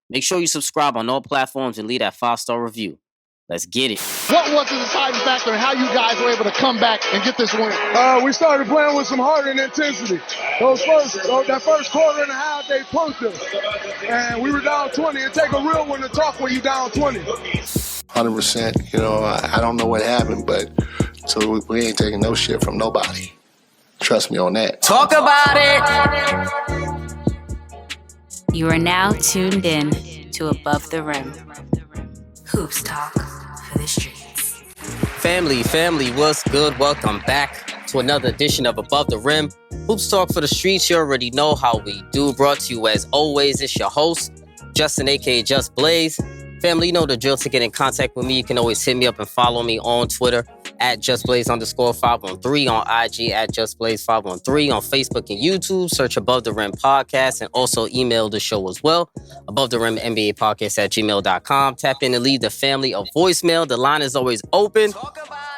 Make sure you subscribe on all platforms and leave that 5-star review. Let's get it. What was the deciding factor in how you guys were able to come back and get this win? We started playing with some heart and intensity. That first quarter and a half, they punked us. And we were down 20. It take a real one to talk when you down 20. 100%. I don't know what happened, but so we ain't taking no shit from nobody. Trust me on that. Talk about it! You are now tuned in to Above the Rim. Hoops talk for the streets. Family, what's good? Welcome back to another edition of Above the Rim. Hoops talk for the streets. You already know how we do. Brought to you as always. It's your host, Justin, aka Just Blaze. Family, you know the drill. To get in contact with me, you can always hit me up and follow me on Twitter at JustBlaze_513, on IG at JustBlaze513, on Facebook and YouTube. Search Above the Rim Podcast, and also email the show as well. Above the Rim NBA Podcast at gmail.com. Tap in and leave the family a voicemail. The line is always open.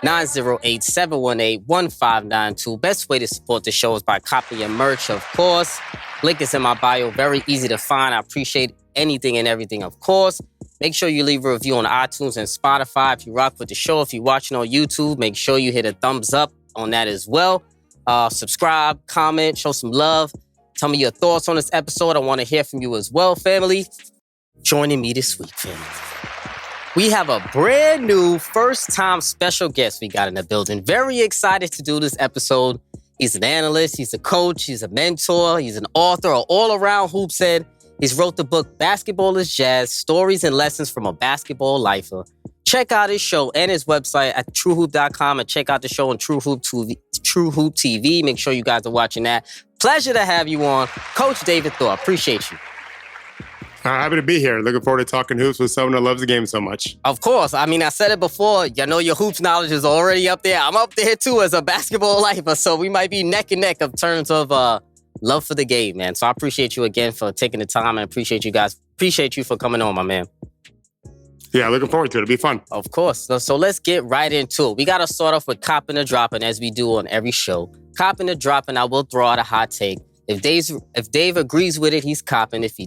908-718-1592. Best way to support the show is by copying merch, of course. Link is in my bio. Very easy to find. I appreciate anything and everything, of course. Make sure you leave a review on iTunes and Spotify. If you rock with the show, if you're watching on YouTube, make sure you hit a thumbs up on that as well. Subscribe, comment, show some love. Tell me your thoughts on this episode. I want to hear from you as well, family. Joining me this week, family, we have a brand new first-time special guest we got in the building. Very excited to do this episode. He's an analyst, he's a coach, he's a mentor, he's an author, an all-around hoops head. He's wrote the book Basketball is Jazz, Stories and Lessons from a Basketball Lifer. Check out his show and his website at TrueHoop.com, and check out the show on TrueHoop TV. Make sure you guys are watching that. Pleasure to have you on. Coach David Thorpe, appreciate you. Happy to be here. Looking forward to talking hoops with someone that loves the game so much. Of course. I mean, I said it before. You know your hoops knowledge is already up there. I'm up there too as a basketball lifer, so we might be neck and neck in terms of love for the game, man. So I appreciate you again for taking the time, and appreciate you guys. Appreciate you for coming on, my man. Yeah, looking forward to it. It'll be fun. Of course. So let's get right into it. We got to start off with copping or dropping, as we do on every show. Copping or dropping, I will throw out a hot take. If Dave agrees with it, he's copping. If he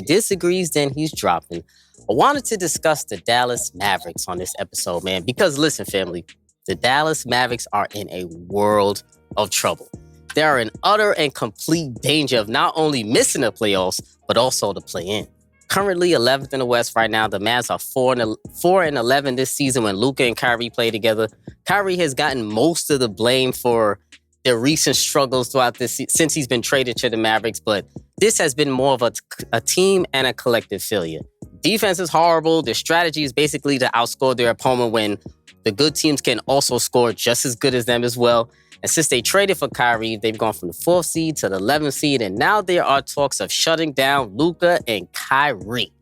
disagrees, then he's dropping. I wanted to discuss the Dallas Mavericks on this episode, man, because listen, family, the Dallas Mavericks are in a world of trouble. They are in utter and complete danger of not only missing the playoffs, but also the play-in. Currently 11th in the West right now. The Mavs are 4-11 this season when Luka and Kyrie play together. Kyrie has gotten most of the blame for their recent struggles throughout this since he's been traded to the Mavericks, but this has been more of a team and a collective failure. Defense is horrible. Their strategy is basically to outscore their opponent when the good teams can also score just as good as them as well. And since they traded for Kyrie, they've gone from the 4th seed to the 11th seed, and now there are talks of shutting down Luka and Kyrie.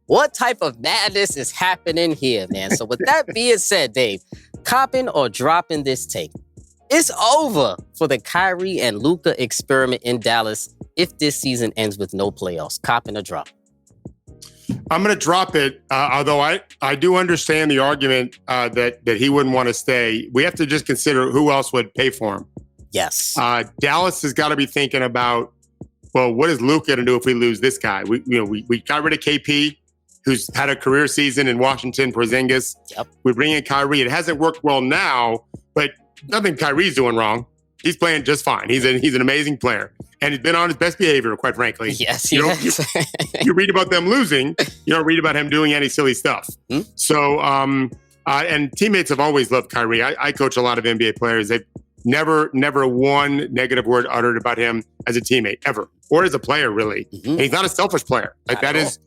What type of madness is happening here, man? So with that being said, Dave, copping or dropping this take? It's over for the Kyrie and Luka experiment in Dallas if this season ends with no playoffs. Copping or drop? I'm going to drop it, although I do understand the argument that he wouldn't want to stay. We have to just consider who else would pay for him. Yes. Dallas has got to be thinking about, well, what is Luka going to do if we lose this guy? We got rid of KP, who's had a career season in Washington, Porzingis. Yep. We bring in Kyrie. It hasn't worked well now, but nothing Kyrie's doing wrong. He's playing just fine. He's an amazing player. And he's been on his best behavior, quite frankly. Yes, you read about them losing. You don't read about him doing any silly stuff. Mm-hmm. So, and teammates have always loved Kyrie. I coach a lot of NBA players. They've never one negative word uttered about him as a teammate, ever. Or as a player, really. Mm-hmm. And he's not a selfish player. Like that is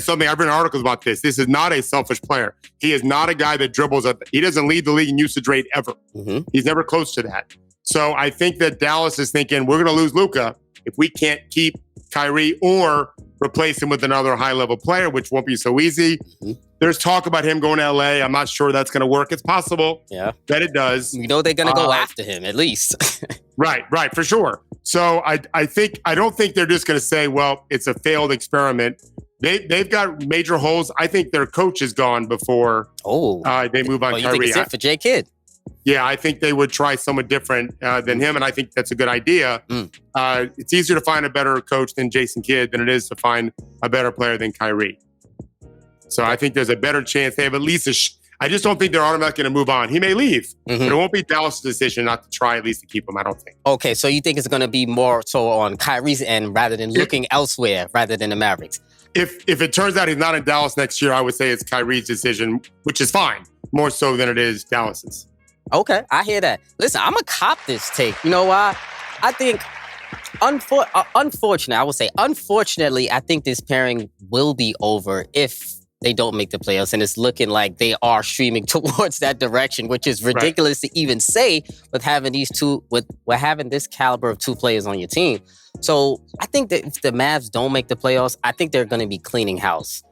something, I've written articles about this. This is not a selfish player. He is not a guy that dribbles up. He doesn't lead the league in usage rate ever. Mm-hmm. He's never close to that. So I think that Dallas is thinking, we're going to lose Luka if we can't keep Kyrie or replace him with another high-level player, which won't be so easy. Mm-hmm. There's talk about him going to L.A. I'm not sure that's going to work. It's possible that it does. You know they're going to go after him, at least. Right, for sure. So I don't think they're just going to say, well, it's a failed experiment. They've got major holes. I think their coach is gone before they move on Kyrie. You think it's it for J. Kidd? Yeah, I think they would try someone different than him, and I think that's a good idea. It's easier to find a better coach than Jason Kidd than it is to find a better player than Kyrie. So I think there's a better chance they have at least I just don't think they're automatically going to move on. He may leave, but it won't be Dallas' decision not to try at least to keep him, I don't think. Okay, so you think it's going to be more so on Kyrie's end rather than looking elsewhere rather than the Mavericks? If it turns out he's not in Dallas next year, I would say it's Kyrie's decision, which is fine, more so than it is Dallas's. Okay, I hear that. Listen, I'm going to cop this take. You know why? I think, unfortunately, I think this pairing will be over if they don't make the playoffs, and it's looking like they are streaming towards that direction, which is ridiculous to even say with having having this caliber of two players on your team. So I think that if the Mavs don't make the playoffs, I think they're going to be cleaning house.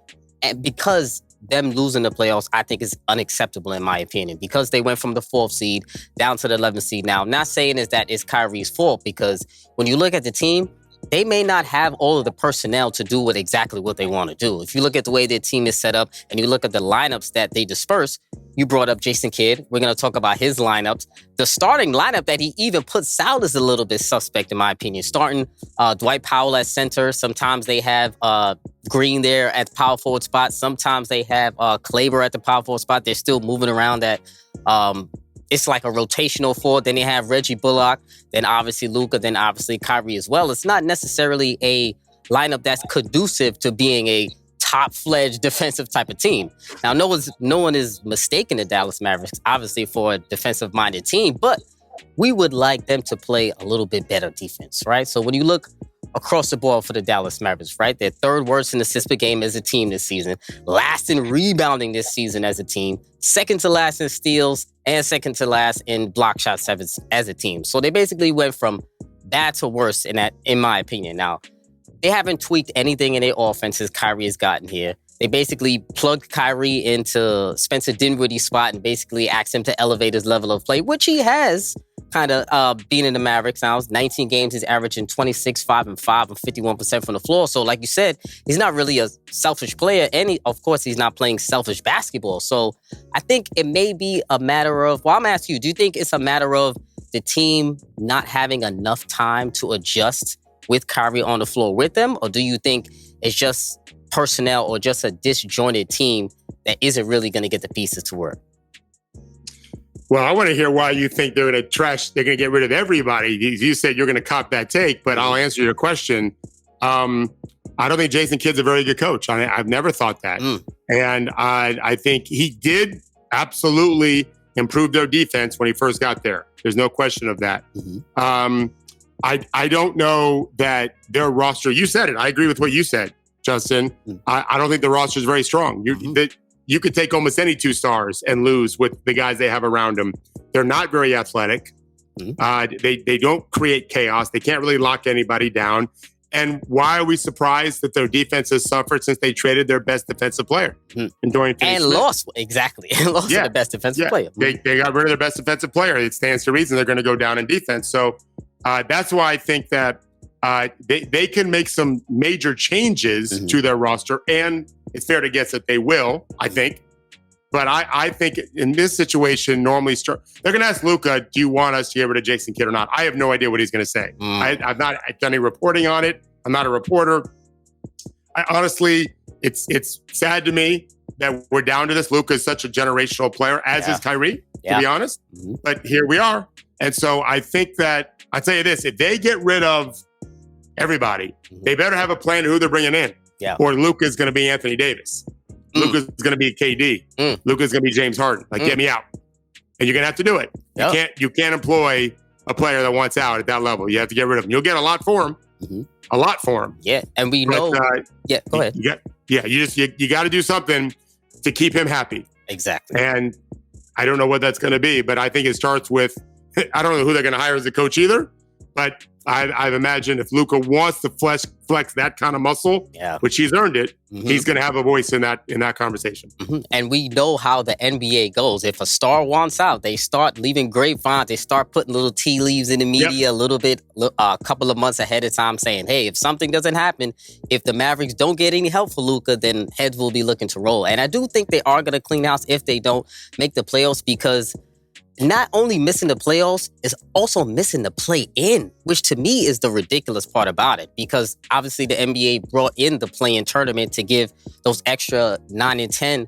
And because them losing the playoffs, I think is unacceptable in my opinion, because they went from the 4th seed down to the 11th seed. Now, I'm not saying is that it's Kyrie's fault, because when you look at the team, they may not have all of the personnel to do exactly what they want to do. If you look at the way their team is set up and you look at the lineups that they disperse, you brought up Jason Kidd. We're going to talk about his lineups. The starting lineup that he even puts out is a little bit suspect, in my opinion. Starting Dwight Powell at center. Sometimes they have Green there at the power forward spot. Sometimes they have Kleber at the power forward spot. They're still moving around that. It's like a rotational forward. Then they have Reggie Bullock, then obviously Luka, then obviously Kyrie as well. It's not necessarily a lineup that's conducive to being a top-fledged defensive type of team. Now, no one is mistaking the Dallas Mavericks, obviously, for a defensive-minded team, but we would like them to play a little bit better defense, right? So when you look across the board for the Dallas Mavericks, right? They're 3rd worst in assists per game as a team this season, last in rebounding this season as a team, second to last in steals, and second to last in block shots as a team. So they basically went from bad to worse in my opinion. Now, they haven't tweaked anything in their offense as Kyrie has gotten here. They basically plugged Kyrie into Spencer Dinwiddie's spot and basically asked him to elevate his level of play, which he has kind of being in the Mavericks now. 19 games, he's averaging 26, 5, and 5, and 51% from the floor. So like you said, he's not really a selfish player. And of course, he's not playing selfish basketball. So I think it may be a matter of, well, I'm asking you, do you think it's a matter of the team not having enough time to adjust with Kyrie on the floor with them? Or do you think it's just personnel or just a disjointed team that isn't really going to get the pieces to work? Well, I want to hear why you think they're going to get rid of everybody. You said you're going to cop that take, but I'll answer your question. I don't think Jason Kidd's a very good coach. I've never thought that. And I think he did absolutely improve their defense when he first got there. There's no question of that. I don't know that their roster, you said it. I agree with what you said, Justin. I don't think the roster is very strong. You could take almost any 2 stars and lose with the guys they have around them. They're not very athletic. They don't create chaos. They can't really lock anybody down. And why are we surprised that their defense has suffered since they traded their best defensive player? And lost, exactly. Lost their best defensive player. They got rid of their best defensive player. It stands to reason they're going to go down in defense. So that's why I think that they can make some major changes to their roster, and it's fair to guess that they will, I think. But I think in this situation, normally they're going to ask Luka, do you want us to get rid of Jason Kidd or not? I have no idea what he's going to say. I've not done any reporting on it. I'm not a reporter. Honestly, it's sad to me that we're down to this. Luka is such a generational player, as is Kyrie, to be honest. But here we are. And so I think that, I'll tell you this, if they get rid of everybody, they better have a plan to who they're bringing in. Or Luka's going to be Anthony Davis. Luka's going to be KD. Luka's going to be James Harden. Get me out. And you're going to have to do it. You can't employ a player that wants out at that level. You have to get rid of him. You'll get a lot for him. A lot for him. Yeah, and we know. Go ahead. You got to do something to keep him happy. Exactly. And I don't know what that's going to be, but I think it starts with, I don't know who they're going to hire as a coach either, but I've imagined if Luka wants to flex that kind of muscle, which he's earned it, he's going to have a voice in that conversation. And we know how the NBA goes. If a star wants out, they start leaving grapevines. They start putting little tea leaves in the media a couple of months ahead of time saying, hey, if something doesn't happen, if the Mavericks don't get any help for Luka, then heads will be looking to roll. And I do think they are going to clean house if they don't make the playoffs, because not only missing the playoffs, is also missing the play-in, which to me is the ridiculous part about it. Because obviously the NBA brought in the play-in tournament to give those extra 9 and 10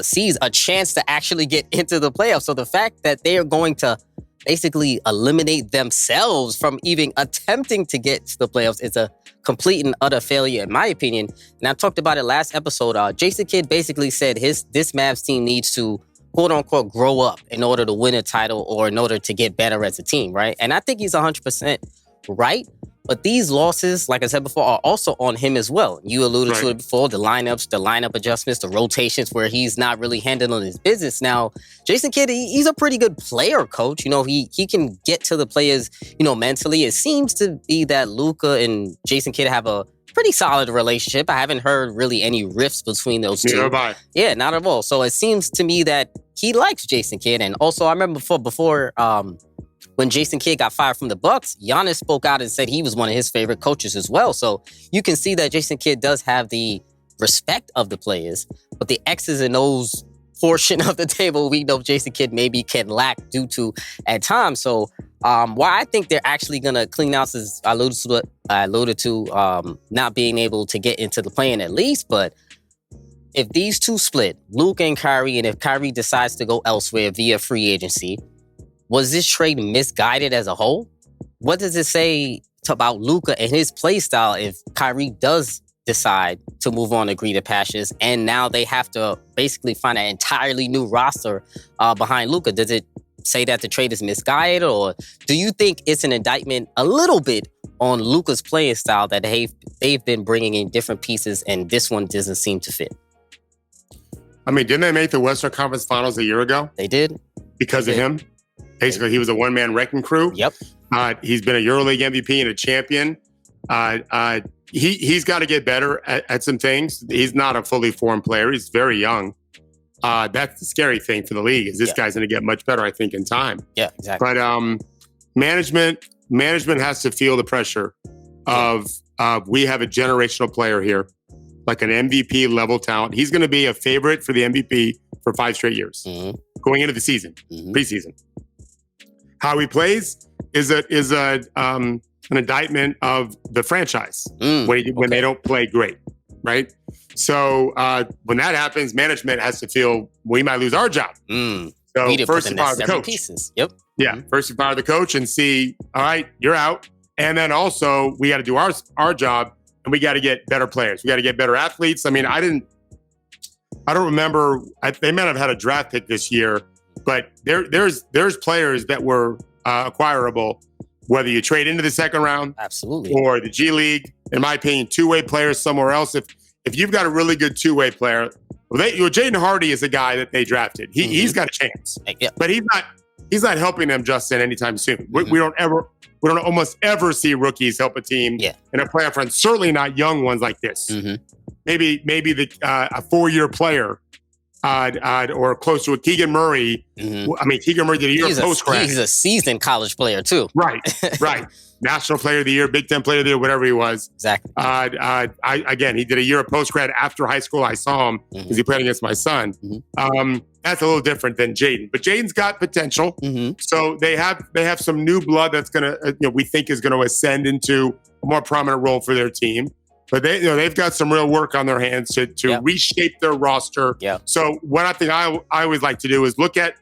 seeds a chance to actually get into the playoffs. So the fact that they are going to basically eliminate themselves from even attempting to get to the playoffs is a complete and utter failure, in my opinion. And I talked about it last episode. Jason Kidd basically said this Mavs team needs to, quote unquote, grow up in order to win a title or in order to get better as a team, right? And I think he's 100% right. But these losses, like I said before, are also on him as well. You alluded to it before, the lineups, the lineup adjustments, the rotations where he's not really handling his business. Now, Jason Kidd, he's a pretty good player, coach. You know, he can get to the players, you know, mentally. It seems to be that Luka and Jason Kidd have a pretty solid relationship. I haven't heard really any rifts between those two. Yeah, not at all. So it seems to me that he likes Jason Kidd. And also, I remember before when Jason Kidd got fired from the Bucks, Giannis spoke out and said he was one of his favorite coaches as well. So you can see that Jason Kidd does have the respect of the players, but the X's and O's portion of the table, we know Jason Kidd maybe can lack due to at times. So why I think they're actually going to clean house is I alluded to not being able to get into the play-in at least. But if these two split, Luke and Kyrie, and if Kyrie decides to go elsewhere via free agency, was this trade misguided as a whole? What does it say about Luka and his play style if Kyrie does decide to move on to greener pastures and now they have to basically find an entirely new roster behind Luka? Does it say that the trade is misguided, or do you think it's an indictment a little bit on Luka's playing style that they've been bringing in different pieces and this one doesn't seem to fit? I mean, didn't they make the Western Conference Finals a year ago? They did. Because of him? Basically, he was a one-man wrecking crew. Yep. He's been a EuroLeague MVP and a champion. He's got to get better at some things. He's not a fully formed player. He's very young. That's the scary thing for the league is this guy's going to get much better, I think, in time. Yeah, exactly. But management has to feel the pressure of we have a generational player here, like an MVP level talent. He's going to be a favorite for the MVP for 5 straight years going into the season, preseason. How he plays is an indictment of the franchise when they don't play great, right? So when that happens, management has to feel we might lose our job. So first you fire the coach. Pieces. Yep. Yeah, first you fire the coach and see, all right, you're out. And then also we got to do our job and we got to get better players. We got to get better athletes. I mean, I don't remember. They might have had a draft pick this year. But there's players that were acquirable, whether you trade into the second round, absolutely, or the G League. In my opinion, two-way players somewhere else. If you've got a really good two-way player, Jaden Hardy is a guy that they drafted. He's got a chance, but he's not helping them, Justin, anytime soon. We don't almost ever see rookies help a team in a playoff run. Certainly not young ones like this. Maybe a 4-year player. Or close to a Keegan Murray. I mean, Keegan Murray did a year post-grad. He's a seasoned college player, too. Right. National Player of the Year, Big Ten Player of the Year, whatever he was. Exactly. Again, he did a year of post-grad after high school. I saw him because he played against my son. That's a little different than Jaden. But Jaden's got potential. So they have some new blood that's going to, we think is going to ascend into a more prominent role for their team. But they've got some real work on their hands to reshape their roster. So what I think I always like to do is look at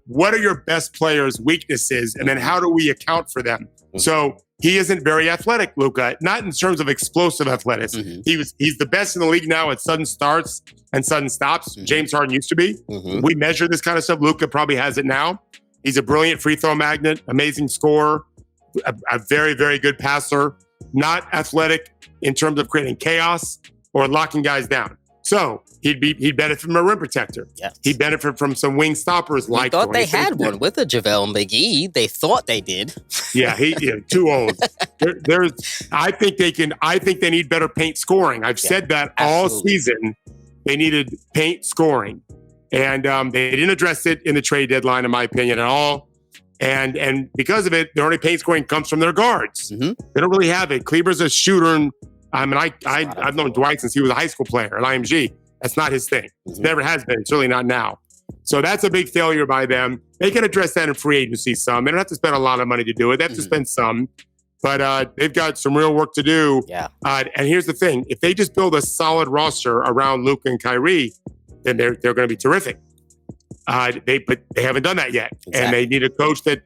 what are your best players' weaknesses, and then how do we account for them? So he isn't very athletic, Luka, not in terms of explosive athleticism. He's the best in the league now at sudden starts and sudden stops. James Harden used to be. We measure this kind of stuff. Luka probably has it now. He's a brilliant free throw magnet, amazing scorer, a very, very good passer, not athletic in terms of creating chaos or locking guys down. So he'd benefit from a rim protector. Yes. He'd benefit from some wing stoppers. We thought they had one with a JaVale McGee. They thought they did. Yeah, too old. I think they need better paint scoring. I've said that all season. They needed paint scoring, and they didn't address it in the trade deadline, in my opinion, at all. And because of it, their only paint scoring comes from their guards. They don't really have it. Kleber's a shooter. And, I mean, I've known Dwight since he was a high school player at IMG. That's not his thing. It never has been. Certainly not now. So that's a big failure by them. They can address that in free agency some. They don't have to spend a lot of money to do it. They have to spend some. But they've got some real work to do. Yeah. And here's the thing. If they just build a solid roster around Luka and Kyrie, then they're going to be terrific. But they haven't done that yet. Exactly. And they need a coach that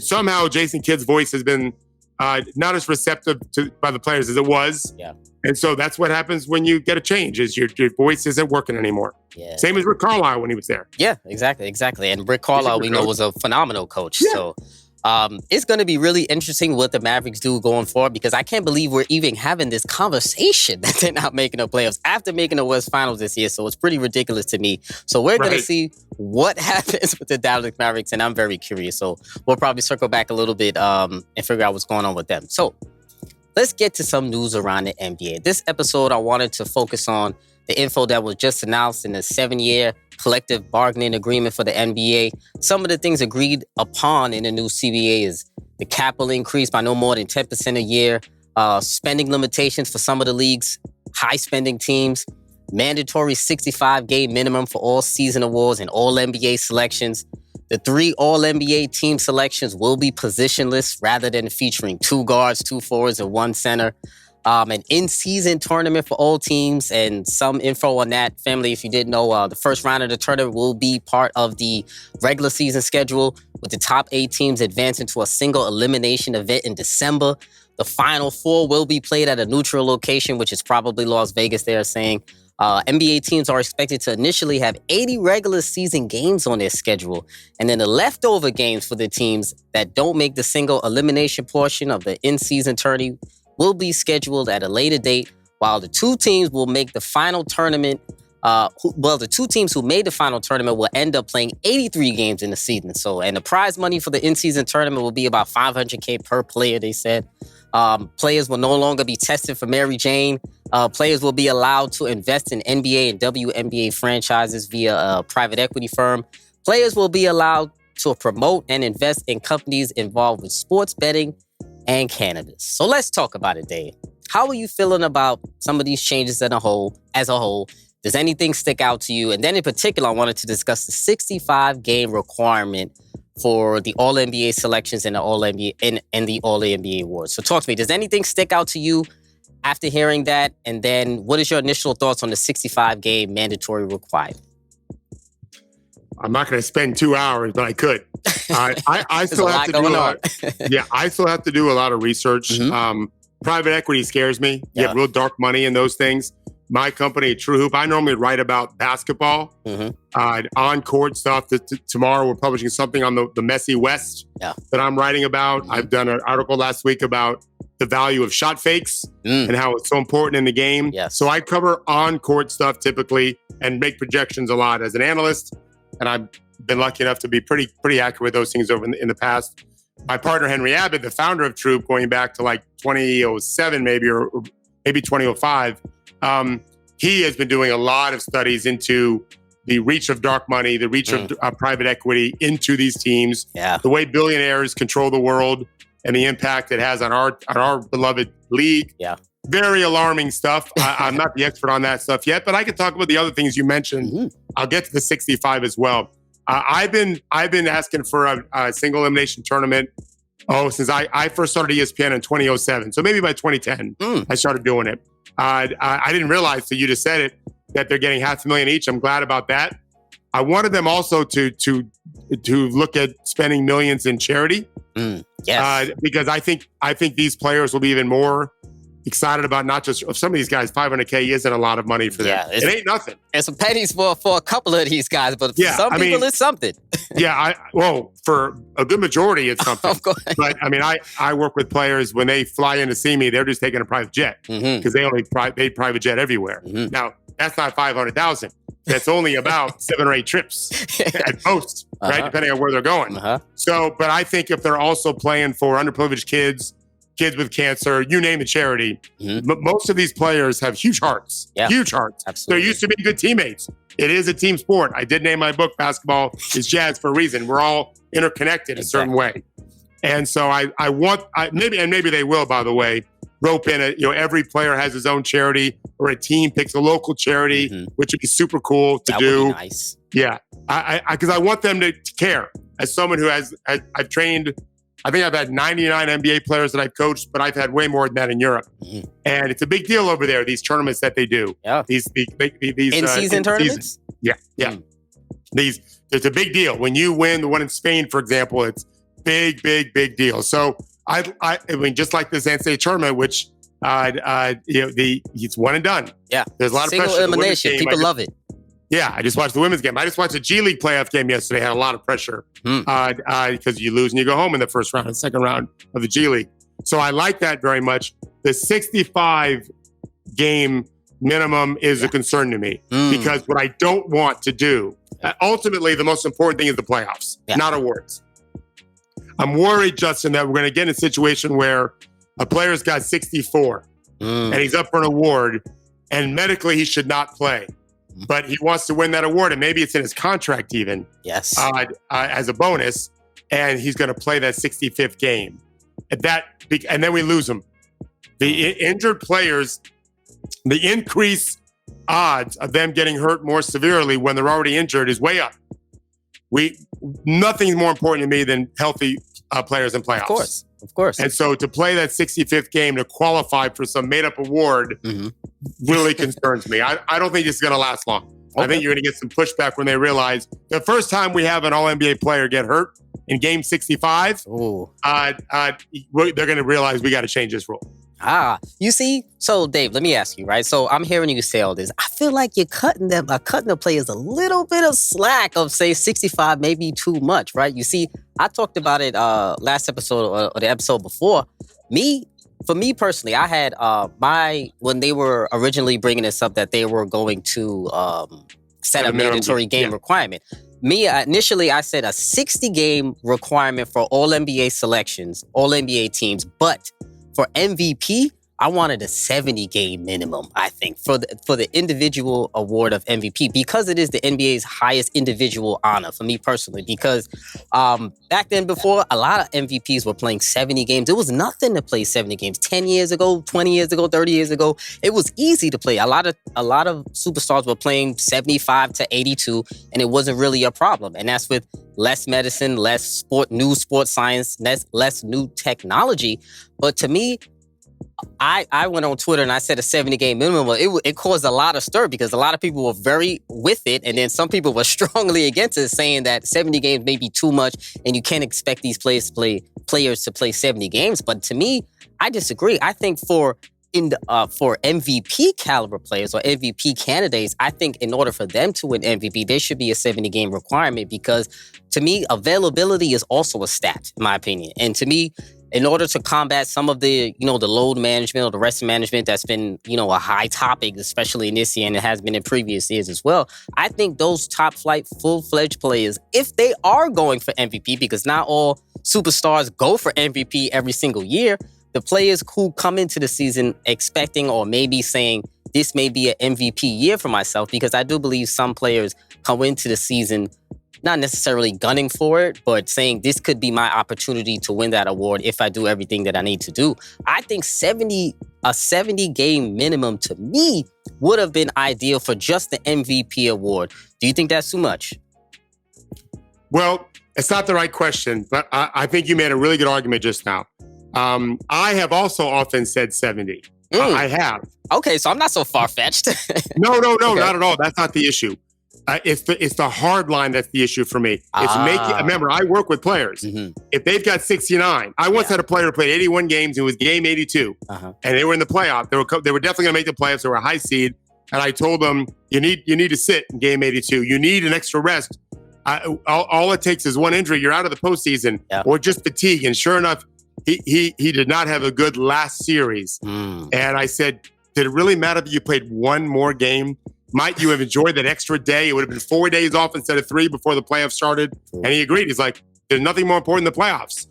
somehow Jason Kidd's voice has been not as receptive by the players as it was. Yeah. And so that's what happens when you get a change, is your voice isn't working anymore. Yeah. Same as Rick Carlisle when he was there. Yeah, exactly. And Rick Carlisle, we know, was a phenomenal coach. Yeah. So it's going to be really interesting what the Mavericks do going forward, because I can't believe we're even having this conversation that they're not making the playoffs after making the West Finals this year. So it's pretty ridiculous to me. So we're going to see what happens with the Dallas Mavericks, and I'm very curious. So we'll probably circle back a little bit and figure out what's going on with them. So let's get to some news around the NBA. This episode, I wanted to focus on the info that was just announced in the 7-year collective bargaining agreement for the NBA. Some of the things agreed upon in the new CBA is the cap will increase by no more than 10% a year, spending limitations for some of the league's high-spending teams, mandatory 65-game minimum for all season awards and all NBA selections. The 3 All-NBA team selections will be positionless rather than featuring 2 guards, 2 forwards, and 1 center. An in-season tournament for all teams, and some info on that. Family, if you didn't know, the first round of the tournament will be part of the regular season schedule, with the top 8 teams advancing to a single elimination event in December. The final 4 will be played at a neutral location, which is probably Las Vegas, they are saying. NBA teams are expected to initially have 80 regular season games on their schedule, and then the leftover games for the teams that don't make the single elimination portion of the in-season tourney will be scheduled at a later date, while the 2 teams will make the final tournament. The 2 teams who made the final tournament will end up playing 83 games in the season. So, and the prize money for the in-season tournament will be about $500K per player, they said. Players will no longer be tested for Mary Jane. Players will be allowed to invest in NBA and WNBA franchises via a private equity firm. Players will be allowed to promote and invest in companies involved with sports betting and cannabis. So let's talk about it, Dave. How are you feeling about some of these changes as a whole? Does anything stick out to you? And then in particular, I wanted to discuss the 65-game requirement for the All-NBA selections and the All-NBA and the All-NBA awards. So talk to me. Does anything stick out to you after hearing that? And then what is your initial thoughts on the 65-game mandatory requirement? I'm not going to spend 2 hours, but I could. I still have to do I still have to do a lot of research. Mm-hmm. Private equity scares me. You have real dark money in those things. My company, TrueHoop, I normally write about basketball, on-court stuff. Tomorrow we're publishing something on the messy West that I'm writing about. Mm-hmm. I've done an article last week about the value of shot fakes and how it's so important in the game. Yes. So I cover on-court stuff typically and make projections a lot as an analyst. And I've been lucky enough to be pretty accurate with those things over in the past. My partner, Henry Abbott, the founder of TrueHoop, going back to like 2007 maybe, or maybe 2005, he has been doing a lot of studies into the reach of dark money, the reach of private equity into these teams, the way billionaires control the world, and the impact it has on our beloved league. Yeah. Very alarming stuff. I'm not the expert on that stuff yet, but I can talk about the other things you mentioned. Mm-hmm. I'll get to the 65 as well. I've been asking for a single elimination tournament since I first started ESPN in 2007. So maybe by 2010, I started doing it. I didn't realize, so you just said it, that they're getting $500,000 each. I'm glad about that. I wanted them also to look at spending millions in charity. Yes. Because I think these players will be even more excited about, not just some of these guys. $500K isn't a lot of money for them. It ain't nothing. It's some pennies for a couple of these guys, but for some people it's something. For a good majority it's something. Of course. But I mean, I work with players, when they fly in to see me, they're just taking a private jet because they only pay private jet everywhere. Mm-hmm. Now, that's not $500,000. That's only about 7 or 8 trips at most, right? Depending on where they're going. So, but I think if they're also playing for underprivileged kids with cancer, you name a charity, most of these players have huge hearts. Yeah. Huge hearts. Absolutely. They're used to being good teammates. It is a team sport. I did name my book, Basketball is Jazz, for a reason. We're all interconnected in a certain way. And so I want, maybe they will, by the way, rope in it. Every player has his own charity, or a team picks a local charity, which would be super cool to do. That would be nice. Yeah, because I want them to care. As someone who I've trained, I think I've had 99 NBA players that I've coached, but I've had way more than that in Europe. And it's a big deal over there, these tournaments that they do. Yeah. These in-season tournaments? Yeah. It's a big deal. When you win the one in Spain, for example, it's big deal. So I mean, just like this NCAA tournament, which it's one and done. Yeah. There's a lot of Single pressure. elimination. People love it. Yeah, I just watched the women's game. I just watched the G League playoff game yesterday. Had a lot of pressure because you lose and you go home in the first round and second round of the G League. So I like that very much. The 65 game minimum is a concern to me because what I don't want to do, ultimately, the most important thing is the playoffs, not awards. I'm worried, Justin, that we're going to get in a situation where a player's got 64 and he's up for an award, and medically he should not play. But he wants to win that award, and maybe it's in his contract even. Yes. As a bonus, and he's going to play that 65th game. And then we lose him. The injured players, the increased odds of them getting hurt more severely when they're already injured is way up. Nothing's more important to me than healthy players in playoffs. Of course. And so to play that 65th game to qualify for some made-up award really concerns me. I don't think this is going to last long. Okay. I think you're going to get some pushback when they realize the first time we have an All-NBA player get hurt in Game 65, they're going to realize we got to change this rule. You see? So, Dave, let me ask you, right? So I'm hearing you say all this. I feel like you're cutting the players a little bit of slack of, say, 65, maybe too much, right? You see, I talked about it last episode or the episode before. For me personally, I had when they were originally bringing this up that they were going to set a mandatory game requirement. Initially, I said a 60-game requirement for all NBA selections, all NBA teams, but for MVP, I wanted a 70-game minimum, I think, for the individual award of MVP, because it is the NBA's highest individual honor for me personally. Because back then, before, a lot of MVPs were playing 70 games. It was nothing to play 70 games. 10 years ago, 20 years ago, 30 years ago, it was easy to play. A lot of superstars were playing 75 to 82, and it wasn't really a problem. And that's with less medicine, less new sports science, less new technology. But to me, I went on Twitter and I said a 70-game minimum. It caused a lot of stir because a lot of people were very with it, and then some people were strongly against it, saying that 70 games may be too much and you can't expect these players to play 70 games. But to me, I disagree. I think for MVP caliber players or MVP candidates, I think in order for them to win MVP, there should be a 70-game requirement, because to me, availability is also a stat, in my opinion. And to me, in order to combat some of the, the load management or the rest management that's been, a high topic, especially in this year, and it has been in previous years as well, I think those top flight, full-fledged players, if they are going for MVP, because not all superstars go for MVP every single year, the players who come into the season expecting or maybe saying, this may be an MVP year for myself, because I do believe some players come into the season not necessarily gunning for it, but saying this could be my opportunity to win that award if I do everything that I need to do. I think a 70-game minimum to me would have been ideal for just the MVP award. Do you think that's too much? Well, it's not the right question, but I think you made a really good argument just now. I have also often said 70. I have. Okay, so I'm not so far-fetched. No, okay. Not at all. That's not the issue. It's the hard line that's the issue for me. It's making. Remember, I work with players. If they've got 69, I once had a player who played 81 games. It was game 82, and they were in the playoff. They were definitely going to make the playoffs. They were a high seed, and I told them, you need to sit in game 82. You need an extra rest. All it takes is one injury. You're out of the postseason, or just fatigue. And sure enough, he did not have a good last series. And I said, did it really matter that you played one more game? Might you have enjoyed that extra day? It would have been 4 days off instead of 3 before the playoffs started. And he agreed. He's like, there's nothing more important than the playoffs.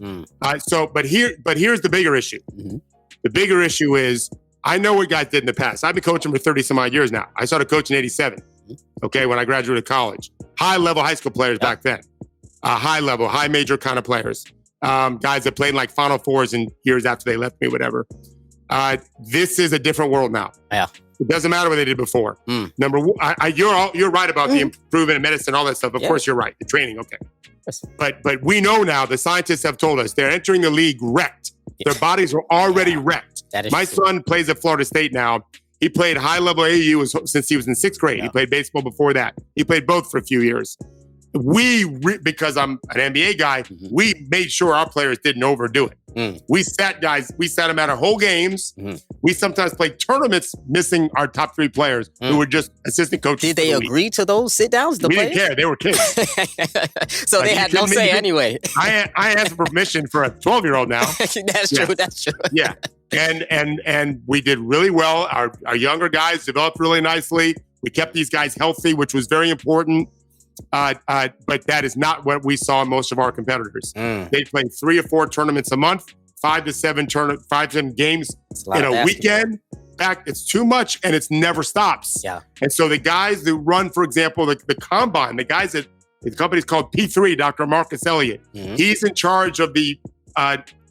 But here's the bigger issue. The bigger issue is, I know what guys did in the past. I've been coaching for 30 some odd years now. I started coaching in 87. Okay, when I graduated college. High level high school players back then. High level, high major kind of players. Guys that played in like Final Fours and years after they left me, whatever. This is a different world now. Yeah. It doesn't matter what they did before. Number one, you're right about the improvement in medicine, all that stuff. Of course, you're right. The training, okay. But we know now, the scientists have told us they're entering the league wrecked. Their bodies are already wrecked. My son plays at Florida State now. He played high-level AAU since he was in 6th grade. He played baseball before that. He played both for a few years. Because I'm an NBA guy, we made sure our players didn't overdo it. We sat them out of whole games. We sometimes played tournaments missing our top 3 players who were just assistant coaches. Did they agree to those sit-downs? We didn't care. They were kids. So they had no say anyway. I asked for permission for a 12-year-old now. That's true. That's true. Yeah. And we did really well. Our younger guys developed really nicely. We kept these guys healthy, which was very important. But that is not what we saw in most of our competitors. They played 3 or 4 tournaments a month, 5 to 7 games in a weekend. In fact, it's too much and it never stops. Yeah. And so the guys that run, for example, the combine, the guys that the company's called P3, Dr. Marcus Elliott, he's in charge of the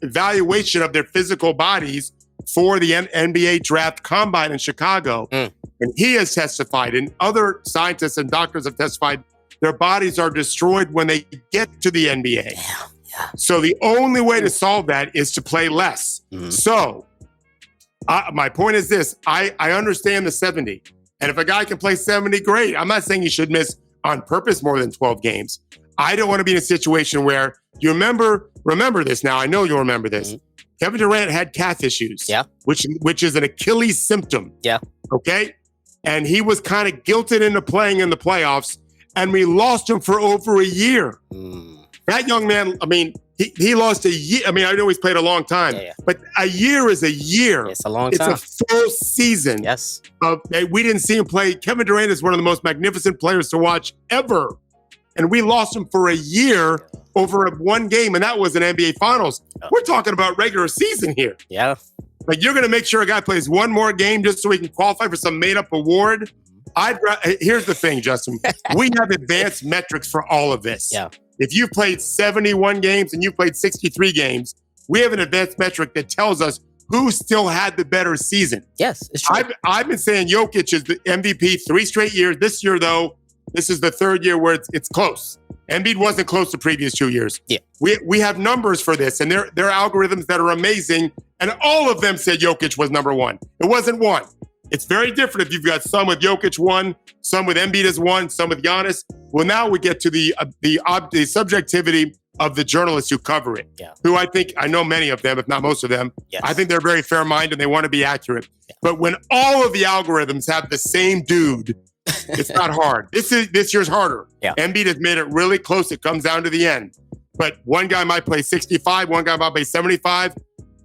evaluation of their physical bodies for the NBA draft combine in Chicago. And he has testified, and other scientists and doctors have testified, their bodies are destroyed when they get to the NBA. Yeah. So the only way to solve that is to play less. So my point is this. I understand the 70. And if a guy can play 70, great. I'm not saying he should miss on purpose more than 12 games. I don't want to be in a situation where you remember this now. I know you'll remember this. Kevin Durant had calf issues, which is an Achilles symptom. Yeah. Okay? And he was kind of guilted into playing in the playoffs. And we lost him for over a year. That young man, I mean, he lost a year. I mean, I know he's played a long time, but a year is a year. It's a long time. It's a full season. Yes. We didn't see him play. Kevin Durant is one of the most magnificent players to watch ever. And we lost him for a year over one game, and that was an NBA Finals. We're talking about regular season here. Yeah. Like, you're going to make sure a guy plays one more game just so he can qualify for some made-up award? Here's the thing, Justin. We have advanced metrics for all of this. Yeah. If you've played 71 games and you've played 63 games, we have an advanced metric that tells us who still had the better season. Yes, it's true. I've been saying Jokic is the MVP 3 straight years. This year, though, this is the 3rd year where it's close. Embiid wasn't close the previous 2 years. Yeah. We have numbers for this, and they're algorithms that are amazing, and all of them said Jokic was number 1. It wasn't 1. It's very different if you've got some with Jokic 1, some with Embiid as 1, some with Giannis. Well, now we get to the subjectivity of the journalists who cover it, who I know many of them, if not most of them. Yes. I think they're very fair-minded and they want to be accurate. Yeah. But when all of the algorithms have the same dude, it's not hard. This year's harder. Yeah. Embiid has made it really close. It comes down to the end. But one guy might play 65, one guy might play 75.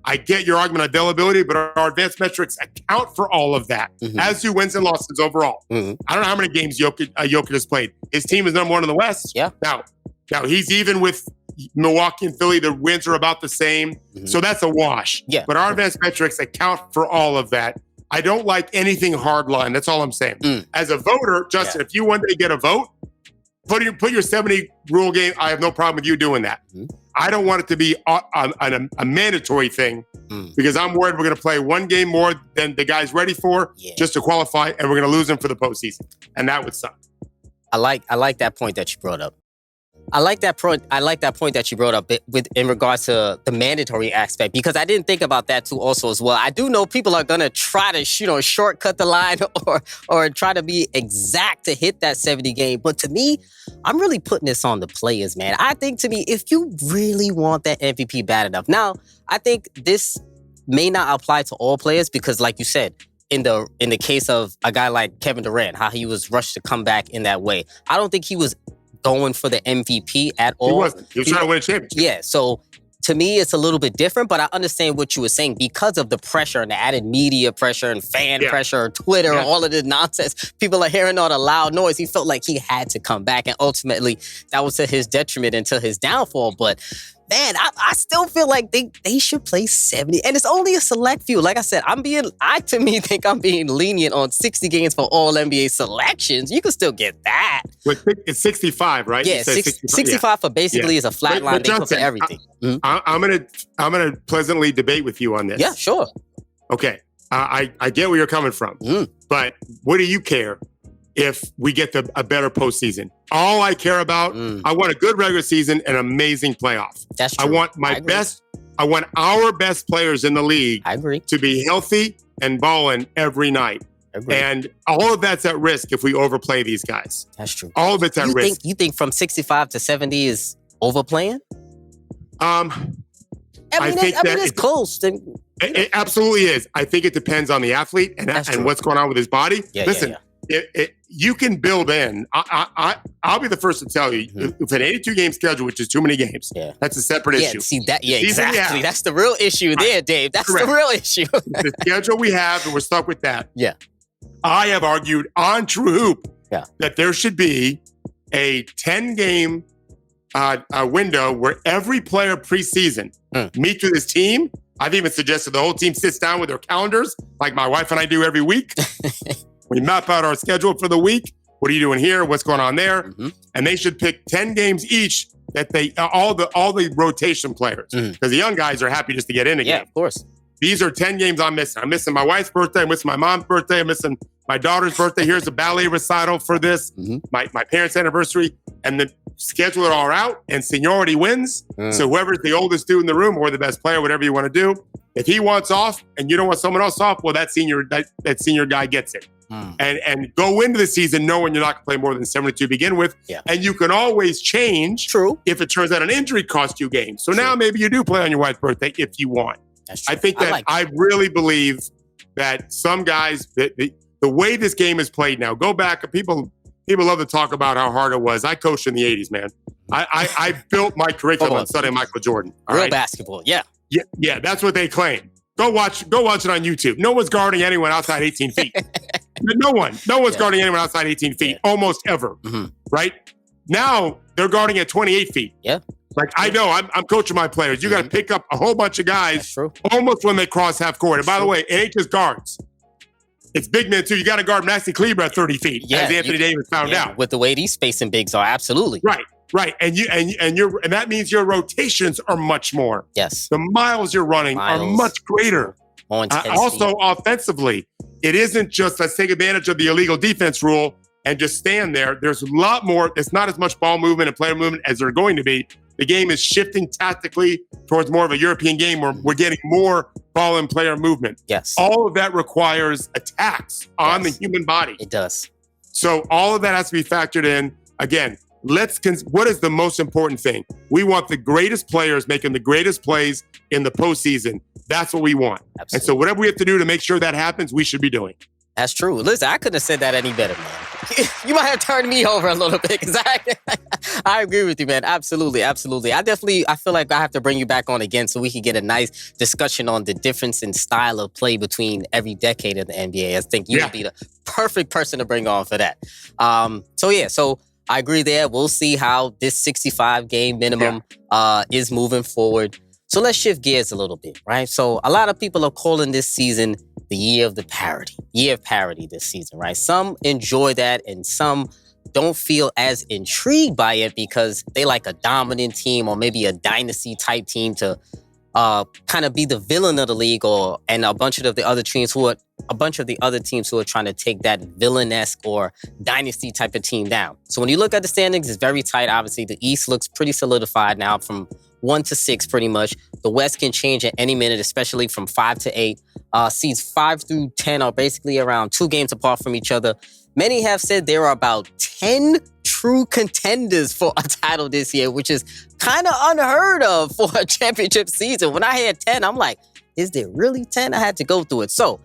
I get your argument of availability, but our advanced metrics account for all of that, as do wins and losses overall. I don't know how many games Jokic has played. His team is number 1 in the West. Yeah. Now he's even with Milwaukee and Philly. The wins are about the same. So that's a wash. Yeah. But our advanced metrics account for all of that. I don't like anything hardline. That's all I'm saying. As a voter, Justin, if you one day get a vote, put your 70 rule game. I have no problem with you doing that. I don't want it to be a mandatory thing because I'm worried we're going to play one game more than the guy's ready for just to qualify, and we're going to lose him for the postseason, and that would suck. I like that point that you brought up. I like that point that you brought up in regards to the mandatory aspect, because I didn't think about that too also as well. I do know people are gonna try to shortcut the line or try to be exact to hit that 70 game. But to me, I'm really putting this on the players, man. I think to me, if you really want that MVP bad enough, now I think this may not apply to all players because, like you said, in the case of a guy like Kevin Durant, how he was rushed to come back in that way, I don't think he was going for the MVP at all. He wasn't. He was trying to win a championship. Yeah, so to me, it's a little bit different, but I understand what you were saying because of the pressure and the added media pressure and fan pressure, Twitter, all of the nonsense. People are hearing all the loud noise. He felt like he had to come back, and ultimately, that was to his detriment until his downfall. But man, I still feel like they should play 70. And it's only a select few. Like I said, I think I'm being lenient on 60 games for all NBA selections. You can still get that. It's 65, right? Yeah, 65 for basically is a flat line they put for everything. I'm gonna pleasantly debate with you on this. Yeah, sure. Okay, I get where you're coming from, but what do you care if we get a better postseason? All I care about, I want a good regular season and amazing playoff. That's true. I want I want our best players in the league to be healthy and balling every night. And all of that's at risk if we overplay these guys. That's true. All of it's at risk. You think from 65 to 70 is overplaying? I think it's close. It absolutely is. I think it depends on the athlete and what's going on with his body. Listen, you can build in. I'll be the first to tell you, if an 82-game schedule, which is too many games, that's a separate issue. See that? Yeah, exactly. That's the real issue there, Dave. That's the real issue. The schedule we have, and we're stuck with that. Yeah. I have argued on TrueHoop that there should be a 10-game window where every player preseason meets with his team. I've even suggested the whole team sits down with their calendars, like my wife and I do every week. We map out our schedule for the week. What are you doing here? What's going on there? And they should pick 10 games each that they all the rotation players, because the young guys are happy just to get in again. Yeah, of course. These are 10 games I'm missing. I'm missing my wife's birthday. I'm missing my mom's birthday. I'm missing my daughter's birthday. Here's a ballet recital for this. My parents' anniversary. And then schedule it all out, and seniority wins. So whoever's the oldest dude in the room or the best player, whatever you want to do, if he wants off and you don't want someone else off, well, that senior guy gets it. And go into the season knowing you're not going to play more than 72 to begin with. And you can always change if it turns out an injury cost you games. So now maybe you do play on your wife's birthday if you want. I think that I really believe that some guys, the way this game is played now, go back, people love to talk about how hard it was. I coached in the 80s, man. I built my curriculum on studying Michael Jordan. Real basketball, yeah. Yeah, that's what they claim. Go watch it on YouTube. No one's guarding anyone outside 18 feet. No one's guarding anyone outside 18 feet, almost ever, right? Now, they're guarding at 28 feet. Yeah. Like, I know, I'm coaching my players. You got to pick up a whole bunch of guys almost when they cross half court. And by the way, it ain't just guards. It's big men, too. You got to guard Maxi Kleber at 30 feet, as Anthony Davis found out. With the way these spacing bigs are, absolutely. Right. And that means your rotations are much more. Yes. The miles you're running are much greater. Also, offensively, it isn't just let's take advantage of the illegal defense rule and just stand there. There's a lot more. It's not as much ball movement and player movement as they're going to be. The game is shifting tactically towards more of a European game where we're getting more ball and player movement. Yes. All of that requires attacks on the human body. It does. So all of that has to be factored in. Again, what is the most important thing? We want the greatest players making the greatest plays in the postseason. That's what we want. Absolutely. And so whatever we have to do to make sure that happens, we should be doing. That's true. Listen, I couldn't have said that any better, man. You might have turned me over a little bit because I agree with you, man. Absolutely. I feel like I have to bring you back on again so we can get a nice discussion on the difference in style of play between every decade of the NBA. I think you would be the perfect person to bring on for that. So I agree there. We'll see how this 65-game minimum is moving forward. So let's shift gears a little bit, right? So a lot of people are calling this season the year of parity this season, right? Some enjoy that and some don't feel as intrigued by it because they like a dominant team or maybe a dynasty type team to kind of be the villain of the league, and a bunch of the other teams who are trying to take that villain-esque or dynasty type of team down. So when you look at the standings, it's very tight. Obviously, the East looks pretty solidified now from 1 to 6 pretty much. The West can change at any minute, especially from 5 to 8. Seeds 5 through 10 are basically around 2 games apart from each other. Many have said there are about 10 true contenders for a title this year, which is kind of unheard of for a championship season. When I heard 10, I'm like, is there really 10? I had to go through it. So,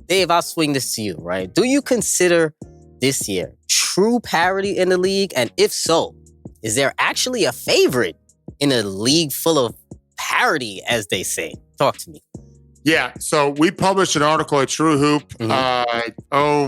Dave, I'll swing this to you, right? Do you consider this year true parity in the league? And if so, is there actually a favorite in a league full of parity, as they say? Talk to me. Yeah, so we published an article at TrueHoop,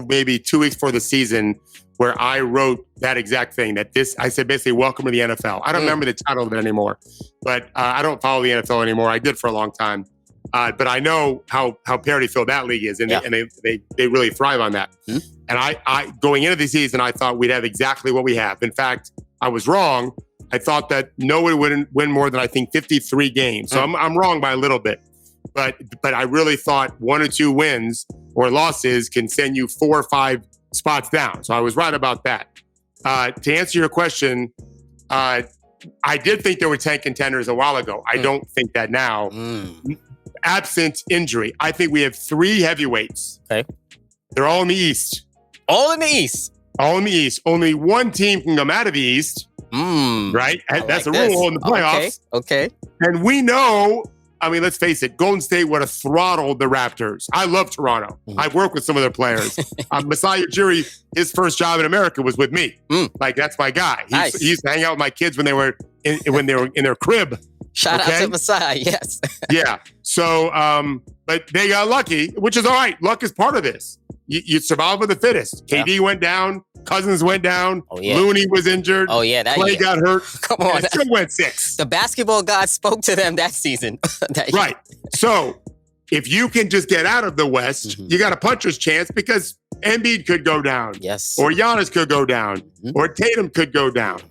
maybe 2 weeks before the season, where I wrote that exact thing. I said basically, welcome to the NFL. I don't remember the title of it anymore, but I don't follow the NFL anymore. I did for a long time, but I know how parity-filled that league is, and they really thrive on that. And I going into the season, I thought we'd have exactly what we have. In fact, I was wrong. I thought that no one would win more than I think 53 games. So I'm wrong by a little bit. but I really thought 1 or 2 wins or losses can send you 4 or 5 spots down. So I was right about that. To answer your question, I did think there were 10 contenders a while ago. I don't think that now. Absent injury, I think we have 3 heavyweights. Okay. They're all in the East. All in the East. All in the East. Only one team can come out of the East. Right? That's a rule in the playoffs. Okay. And we know, I mean, let's face it, Golden State would have throttled the Raptors. I love Toronto. I've worked with some of their players. Masai Ujiri, his first job in America was with me. Like, that's my guy. He used to hang out with my kids when they were in their crib. Shout out to Masai, yes. Yeah. So, but they got lucky, which is all right. Luck is part of this. You survive with the fittest. KD went down. Cousins went down. Looney was injured. Clay got hurt. Come on. Still went 6. The basketball god spoke to them that season. Right. So if you can just get out of the West, you got a puncher's chance because Embiid could go down. Yes. Or Giannis could go down. Or Tatum could go down.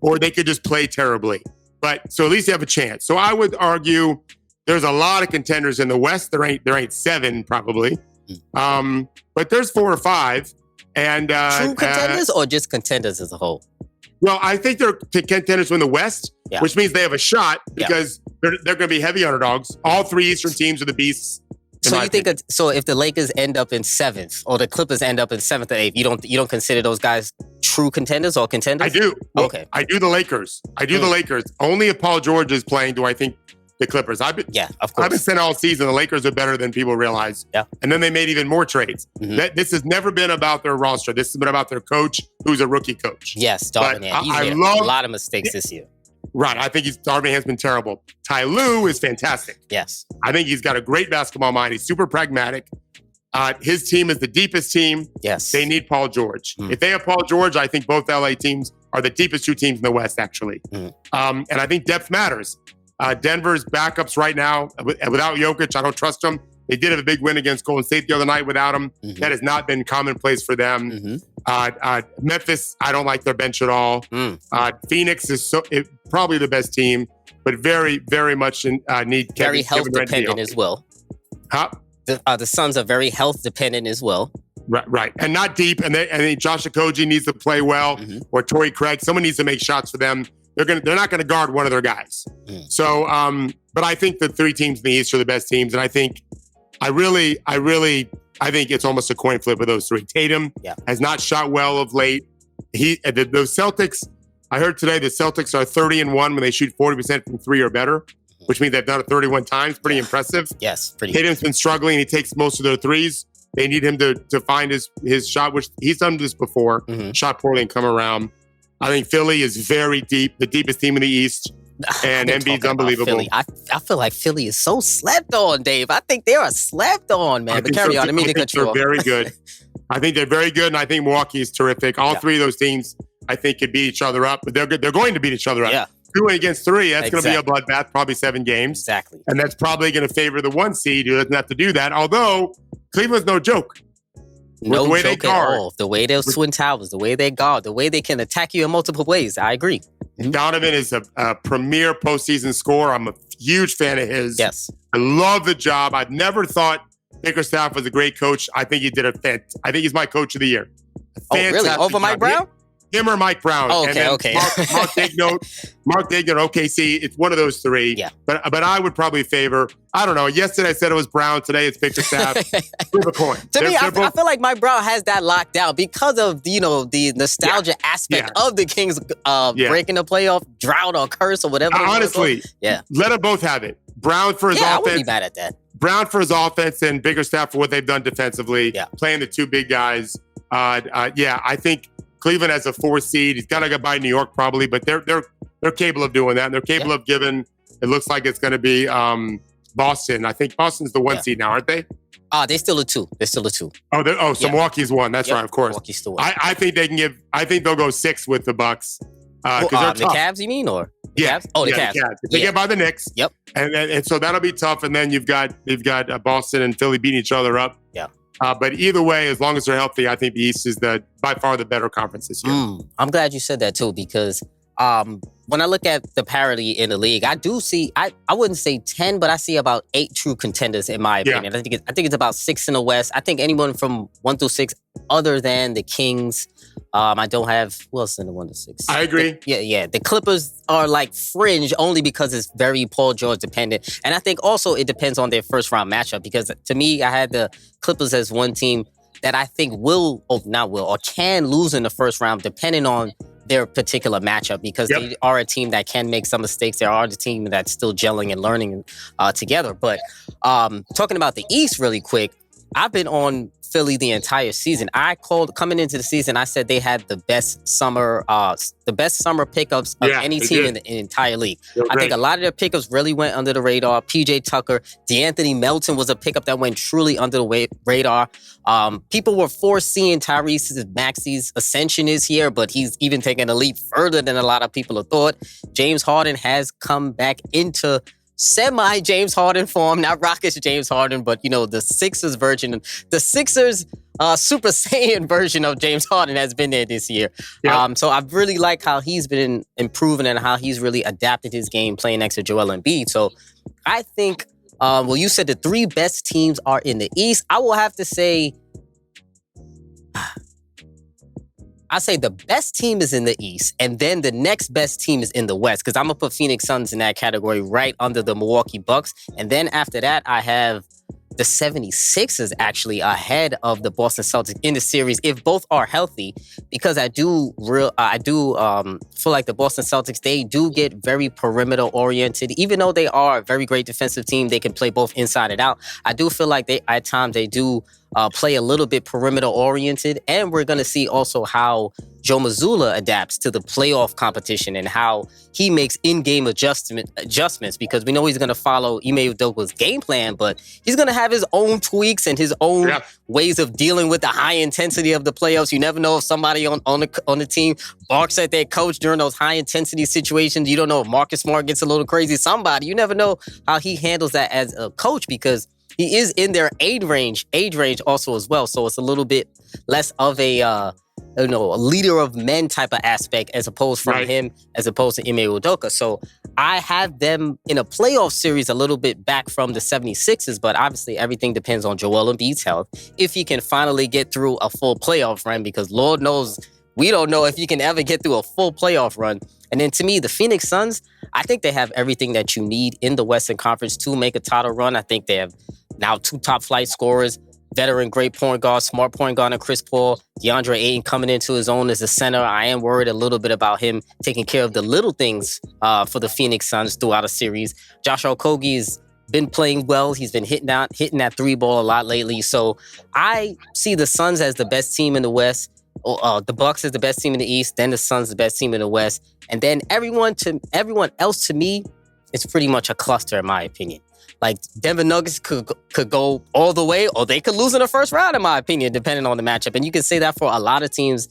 Or they could just play terribly. But so at least you have a chance. So I would argue there's a lot of contenders in the West. There ain't 7 probably. But there's 4 or 5. And true contenders or just contenders as a whole? Well, I think they're contenders from the West, which means they have a shot because they're going to be heavy underdogs. All 3 Eastern teams are the beasts. So you think so if the Lakers end up in 7th or the Clippers end up in 7th or 8th, you don't consider those guys true contenders or contenders? I do. Okay. I do the Lakers. The Lakers. Only if Paul George is playing do I think the Clippers. Of course. I've been saying all season the Lakers are better than people realize. Yeah. And then they made even more trades. This has never been about their roster. This has been about their coach, who's a rookie coach. Yes, Darvin Ham. He's made a lot of mistakes this year. Right. I think Darvin has been terrible. Ty Lue is fantastic. Yes. I think he's got a great basketball mind. He's super pragmatic. His team is the deepest team. Yes. They need Paul George. If they have Paul George, I think both LA teams are the deepest 2 teams in the West, actually. And I think depth matters. Denver's backups right now, without Jokic, I don't trust them. They did have a big win against Golden State the other night without him. That has not been commonplace for them. Memphis, I don't like their bench at all. Phoenix is probably the best team, but very, very much need very health dependent as well. Huh? The Suns are very health dependent as well. Right. And not deep. And then Josh Okogie needs to play well, or Torrey Craig. Someone needs to make shots for them. They're not going to guard one of their guys. So, but I think the 3 teams in the East are the best teams, and I think it's almost a coin flip with those 3. Tatum has not shot well of late. The Celtics. I heard today the Celtics are 30-1 when they shoot 40% from 3 or better, which means they've done it 31 times. Pretty impressive. Yes, pretty. Tatum's been struggling. He takes most of their threes. They need him to find his shot, which he's done this before. Shot poorly and come around. I think Philly is very deep, the deepest team in the East, and Embiid's unbelievable. I feel like Philly is so slept on, Dave. I think they are slept on, man. But carry on. I mean, they're very good. I think they're very good, and I think Milwaukee is terrific. All 3 of those teams, I think, could beat each other up, but they're good. They're going to beat each other up. Yeah. 2 against 3, that's going to be a bloodbath, probably 7 games. Exactly. And that's probably going to favor the 1 seed who doesn't have to do that, although Cleveland's no joke. No joke at all. The way they'll swing towers, the way they guard, the way they can attack you in multiple ways. I agree. Donovan is a premier postseason scorer. I'm a huge fan of his. Yes. I love the job. I've never thought Bickerstaff was a great coach. I think he did I think he's my coach of the year. Oh, really? Over Mike Brown? Him or Mike Brown. Oh, okay. Mark Daigneault, OKC. It's one of those 3. Yeah. But I would probably favor, I don't know. Yesterday I said it was Brown. Today it's Bickerstaff. Flip a coin. To me, I feel like Mike Brown has that locked down because of, the nostalgia aspect of the Kings breaking the playoff drought or curse or whatever. Honestly, let them both have it. Brown for his offense. I wouldn't be mad at that. Brown for his offense and Bickerstaff for what they've done defensively. Yeah. Playing the 2 big guys. I think Cleveland has a 4 seed. He's got to get by New York probably, but they're capable of doing that. And they're capable of giving. It looks like it's going to be Boston. I think Boston's the 1 seed now, aren't they? They're still a 2. So Milwaukee's 1. That's right, of course. Milwaukee's still 1. I think they can give. I think they'll go 6 with the Bucks. The Cavs, you mean, or the Cavs? Oh, the Cavs. If they get by the Knicks. Yep. And so that'll be tough. And then you've got Boston and Philly beating each other up. Yeah. But either way, as long as they're healthy, I think the East is by far the better conference this year. I'm glad you said that too, because when I look at the parity in the league, I do see, I wouldn't say 10, but I see about 8 true contenders in my opinion. I think it's about 6 in the West. I think anyone from 1 through 6 other than the Kings. I don't have, who else in the 1 to 6? I agree. The Clippers are like fringe only because it's very Paul George dependent. And I think also it depends on their first round matchup, because to me, I had the Clippers as one team that I think can lose in the first round depending on their particular matchup, because they are a team that can make some mistakes. They are the team that's still gelling and learning together. But talking about the East really quick, I've been on Philly the entire season. I called coming into the season, I said they had the best summer pickups of any team in the entire league. I think a lot of their pickups really went under the radar. PJ Tucker, DeAnthony Melton was a pickup that went truly under the radar. People were foreseeing Maxey's ascension is here, but he's even taken a leap further than a lot of people have thought. James Harden has come back into semi-James Harden form, not Rockets James Harden, but the Sixers version, the Sixers Super Saiyan version of James Harden has been there this year. So I really like how he's been improving and how he's really adapted his game playing next to Joel Embiid. So I think, you said the 3 best teams are in the East. I will have to say, I say the best team is in the East, and then the next best team is in the West, because I'm going to put Phoenix Suns in that category right under the Milwaukee Bucks. And then after that, I have the 76ers actually ahead of the Boston Celtics in the series if both are healthy, because I do feel like the Boston Celtics, they do get very perimeter oriented. Even though they are a very great defensive team, they can play both inside and out. I do feel like at times they do play a little bit perimeter oriented, and we're going to see also how Joe Mazzulla adapts to the playoff competition and how he makes in-game adjustments, because we know he's going to follow Ime Udoka's game plan, but he's going to have his own tweaks and his own ways of dealing with the high intensity of the playoffs. You never know if somebody on the team barks at their coach during those high intensity situations. You don't know if Marcus Smart gets a little crazy. You never know how he handles that as a coach, because he is in their age range also as well. So it's a little bit less of a leader of men type of aspect as opposed to Ime Udoka. So I have them in a playoff series a little bit back from the 76ers, but obviously everything depends on Joel Embiid's health. If he can finally get through a full playoff run, because Lord knows we don't know if he can ever get through a full playoff run. And then to me, the Phoenix Suns, I think they have everything that you need in the Western Conference to make a title run. I think they have now 2 top flight scorers, veteran great point guard, smart point guard, and Chris Paul. DeAndre Ayton coming into his own as a center. I am worried a little bit about him taking care of the little things for the Phoenix Suns throughout a series. Josh Okogie has been playing well. He's been hitting that 3 ball a lot lately. So I see the Suns as the best team in the West. The Bucks is the best team in the East. Then the Suns the best team in the West. And then everyone else to me, it's pretty much a cluster in my opinion. Like Denver Nuggets could go all the way, or they could lose in the first round, in my opinion, depending on the matchup. And you can say that for a lot of teams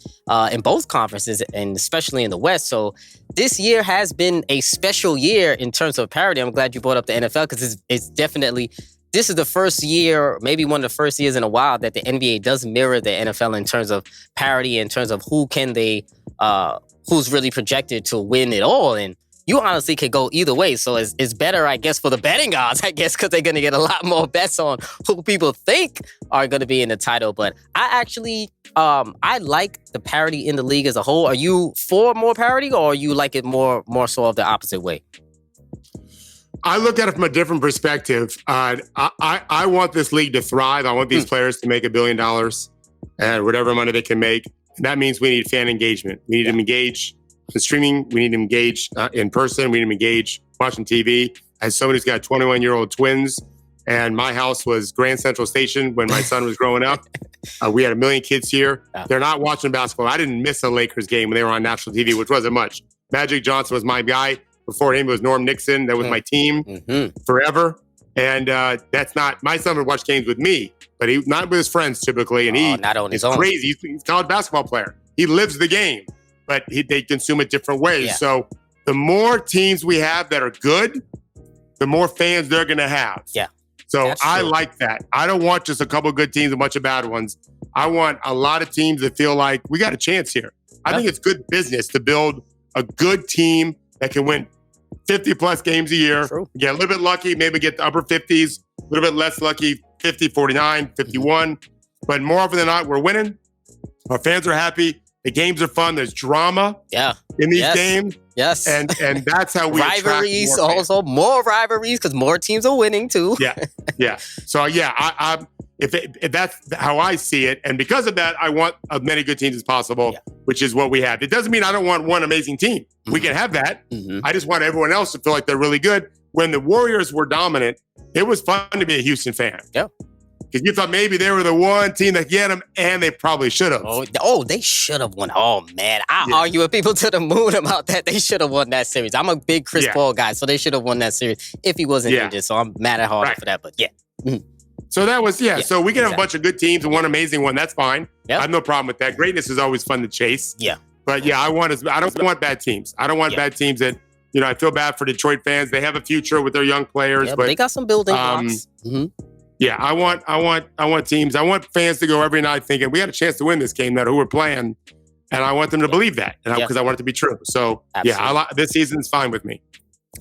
in both conferences, and especially in the West. So this year has been a special year in terms of parity. I'm glad you brought up the NFL, because it's definitely, this is the first year, maybe one of the first years in a while, that the NBA does mirror the NFL in terms of parity, in terms of who's really projected to win it all. And you honestly could go either way. So it's better, I guess, for the betting odds, because they're going to get a lot more bets on who people think are going to be in the title. But I actually, I like the parity in the league as a whole. Are you for more parity, or you like it more so of the opposite way? I look at it from a different perspective. I want this league to thrive. I want these players to make $1 billion and whatever money they can make. And that means we need fan engagement. We need to engage in streaming. We need to engage in person. We need to engage watching TV. As somebody who's got 21-year-old twins, and my house was Grand Central Station when my son was growing up. We had 1 million kids here. They're not watching basketball. I didn't miss a Lakers game when they were on national TV, which wasn't much. Magic Johnson was my guy. Before him, it was Norm Nixon. That was my team forever. And that's not, my son would watch games with me, but he not with his friends typically. And not on his own. Crazy. He's a college basketball player. He lives the game, but they consume it different ways. Yeah. So the more teams we have that are good, the more fans they're going to have. Yeah. So I like that. I don't want just a couple of good teams, a bunch of bad ones. I want a lot of teams that feel like we got a chance here. I think it's good business to build a good team that can win 50-plus games a year. True. Get a little bit lucky, maybe get the upper 50s, a little bit less lucky, 50, 49, 51. But more often than not, we're winning. Our fans are happy. The games are fun. There's drama in these games. Yes. And that's how we rivalries, attract more also more rivalries because more teams are winning too. Yeah. So if that's how I see it, and because of that, I want as many good teams as possible, which is what we have. It doesn't mean I don't want one amazing team. Mm-hmm. We can have that. Mm-hmm. I just want everyone else to feel like they're really good. When the Warriors were dominant, it was fun to be a Houston fan. Yeah. Because you thought maybe they were the one team that get them, and they probably should have. Oh, they should have won. Oh, man. I argue with people to the moon about that. They should have won that series. I'm a big Chris Paul guy, so they should have won that series if he wasn't injured. So I'm mad at Harden for that, but Mm-hmm. So that was, so we can have a bunch of good teams and one amazing one. That's fine. Yep. I have no problem with that. Greatness is always fun to chase. Yeah. But I don't want bad teams. I don't want bad teams that, I feel bad for Detroit fans. They have a future with their young players. Yeah, but they got some building blocks. Yeah, I want teams. I want fans to go every night thinking we had a chance to win this game. That who we're playing, and I want them to believe that, and because I want it to be true. So this season's fine with me.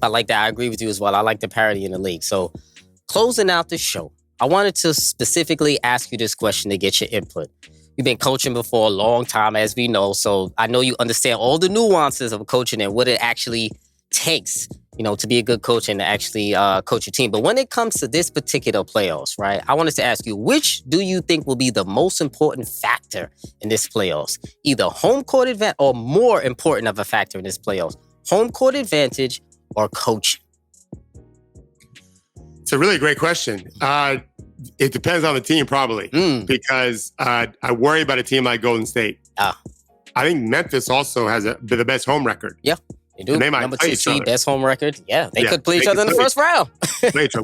I like that. I agree with you as well. I like the parity in the league. So closing out the show, I wanted to specifically ask you this question to get your input. You've been coaching before a long time, as we know, so I know you understand all the nuances of coaching and what it actually takes, to be a good coach and to actually coach your team. But when it comes to this particular playoffs, right, I wanted to ask you, which do you think will be the most important factor in this playoffs? Either home court advantage or more important of a factor in this playoffs, home court advantage or coaching? It's a really great question. It depends on the team, probably, because I worry about a team like Golden State. I think Memphis also has the best home record. Yeah. They do. And they might Number play 2 each seed, other. best home record. Yeah, they could play each other in the first round.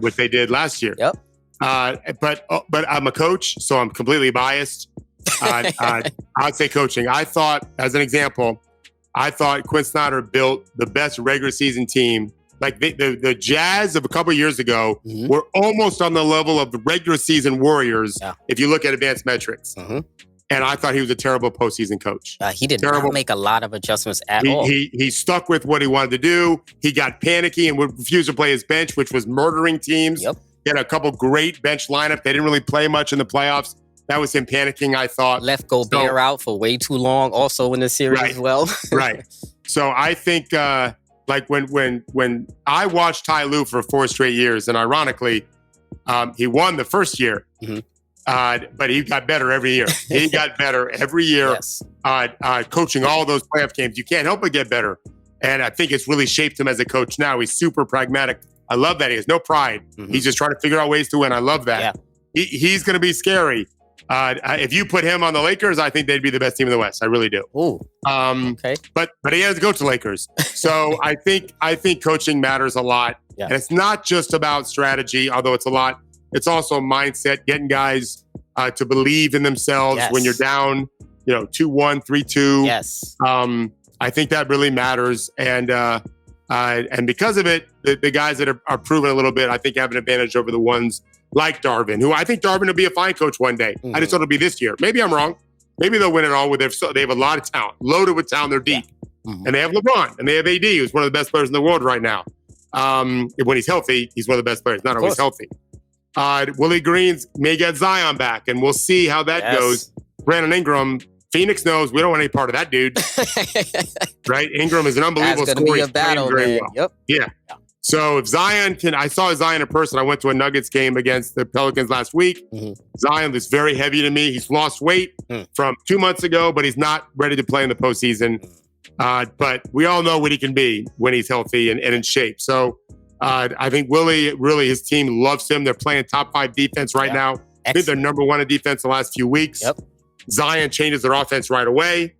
Which they did last year. Yep. But I'm a coach, so I'm completely biased. I'd say coaching. I thought, as an example, Quinn Snyder built the best regular season team. Like the Jazz of a couple of years ago were almost on the level of the regular season Warriors if you look at advanced metrics. Mm-hmm. And I thought he was a terrible postseason coach. He did not make a lot of adjustments at all. He stuck with what he wanted to do. He got panicky and would refuse to play his bench, which was murdering teams. Yep. He had a couple great bench lineup. They didn't really play much in the playoffs. That was him panicking, I thought. Left Gobert out for way too long also in the series as well. Right. So I think when I watched Ty Lue for 4 straight years, and ironically, he won the first year. Mm-hmm. But he got better every year. He got better every year, coaching all those playoff games. You can't help but get better. And I think it's really shaped him as a coach now. He's super pragmatic. I love that. He has no pride. Mm-hmm. He's just trying to figure out ways to win. I love that. Yeah. He's going to be scary. If you put him on the Lakers, I think they'd be the best team in the West. I really do. Ooh. Okay. But he has to go to Lakers. So I think coaching matters a lot. Yeah. And it's not just about strategy, although it's a lot. It's also mindset, getting guys to believe in themselves when you're down, 2-1, 3-2. Yes. I think that really matters. And because of it, the guys that are proven a little bit, I think have an advantage over the ones like Darvin, who I think Darvin will be a fine coach one day. Mm-hmm. I just thought it'll be this year. Maybe I'm wrong. Maybe they'll win it all. They have a lot of talent, loaded with talent. They're deep. Yeah. Mm-hmm. And they have LeBron, and they have AD, who's one of the best players in the world right now. When he's healthy, he's one of the best players. Not always healthy. Willie Green's may get Zion back, and we'll see how that goes. Brandon Ingram, Phoenix knows we don't want any part of that dude. Right? Ingram is an unbelievable scorer. That's going to be a battle, man. Well. Yep. Yeah. So if Zion I saw Zion in person. I went to a Nuggets game against the Pelicans last week. Mm-hmm. Zion is very heavy to me. He's lost weight from 2 months ago, but he's not ready to play in the postseason. But we all know what he can be when he's healthy and in shape. So I think Willie, really, his team loves him. They're playing top 5 defense right now. Excellent. I think they're number 1 in defense the last few weeks. Yep. Zion changes their offense right away.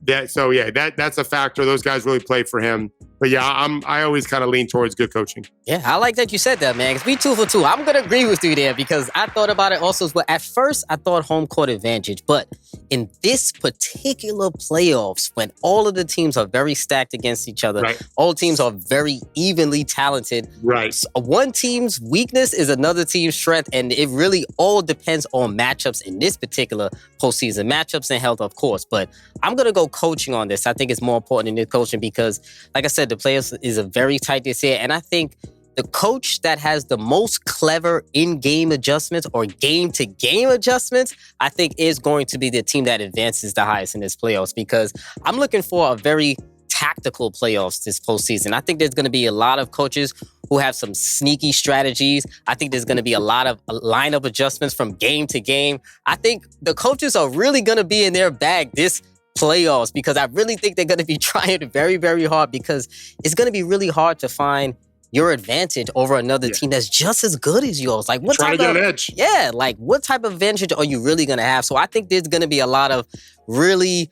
That's a factor. Those guys really play for him. But I always kind of lean towards good coaching. Yeah, I like that you said that, man. 'Cause we 2 for 2. I'm going to agree with you there because I thought about it also as well. At first, I thought home court advantage, but in this particular playoffs, when all of the teams are very stacked against each other, Right. all teams are very evenly talented. Right. One team's weakness is another team's strength, and it really all depends on matchups in this particular postseason. Matchups and health, of course, but I'm going to go coaching on this. I think it's more important in the coaching because, like I said, the players is a very tight this year, and I think the coach that has the most clever in-game adjustments or game-to-game adjustments, I think is going to be the team that advances the highest in this playoffs because I'm looking for a very tactical playoffs this postseason. I think there's going to be a lot of coaches who have some sneaky strategies. I think there's going to be a lot of lineup adjustments from game to game. I think the coaches are really going to be in their bag this playoffs because I really think they're going to be trying very, very hard because it's going to be really hard to find your advantage over another team that's just as good as yours. Like what Trying type to of get an edge. Yeah, like what type of advantage are you really gonna have? So I think there's gonna be a lot of really,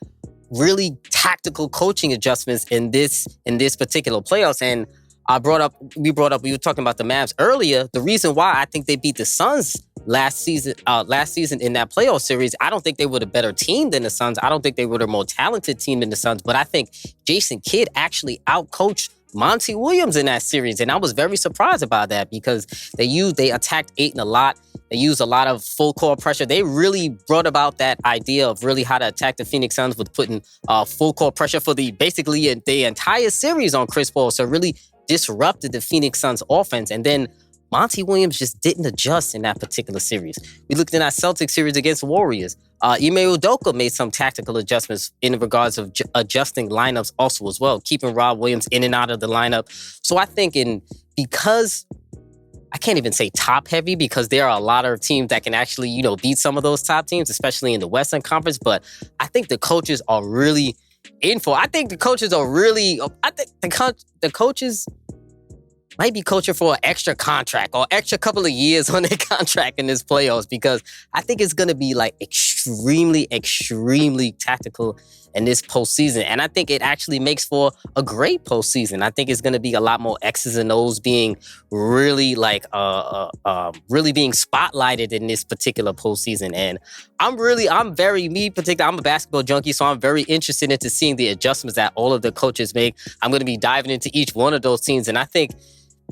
really tactical coaching adjustments in this particular playoffs. And we were talking about the Mavs earlier. The reason why I think they beat the Suns last season in that playoff series, I don't think they were a better team than the Suns. I don't think they were the more talented team than the Suns, but I think Jason Kidd actually outcoached Monty Williams in that series, and I was very surprised about that because they attacked Ayton a lot. They used a lot of full court pressure. They really brought about that idea of really how to attack the Phoenix Suns with putting full court pressure for the entire series on Chris Paul. So really disrupted the Phoenix Suns offense, and then Monty Williams just didn't adjust in that particular series. We looked in that Celtics series against Warriors. Ime Udoka made some tactical adjustments in regards of adjusting lineups also as well, keeping Rob Williams in and out of the lineup. So I think because I can't even say top heavy because there are a lot of teams that can actually, beat some of those top teams, especially in the Western Conference. But I think the coaches are really in for. I think the coaches might be coaching for an extra contract or extra couple of years on their contract in this playoffs because I think it's going to be like extremely, extremely tactical in this postseason. And I think it actually makes for a great postseason. I think it's going to be a lot more X's and O's being really really being spotlighted in this particular postseason. And I'm a basketball junkie, so I'm very interested into seeing the adjustments that all of the coaches make. I'm going to be diving into each one of those teams, and I think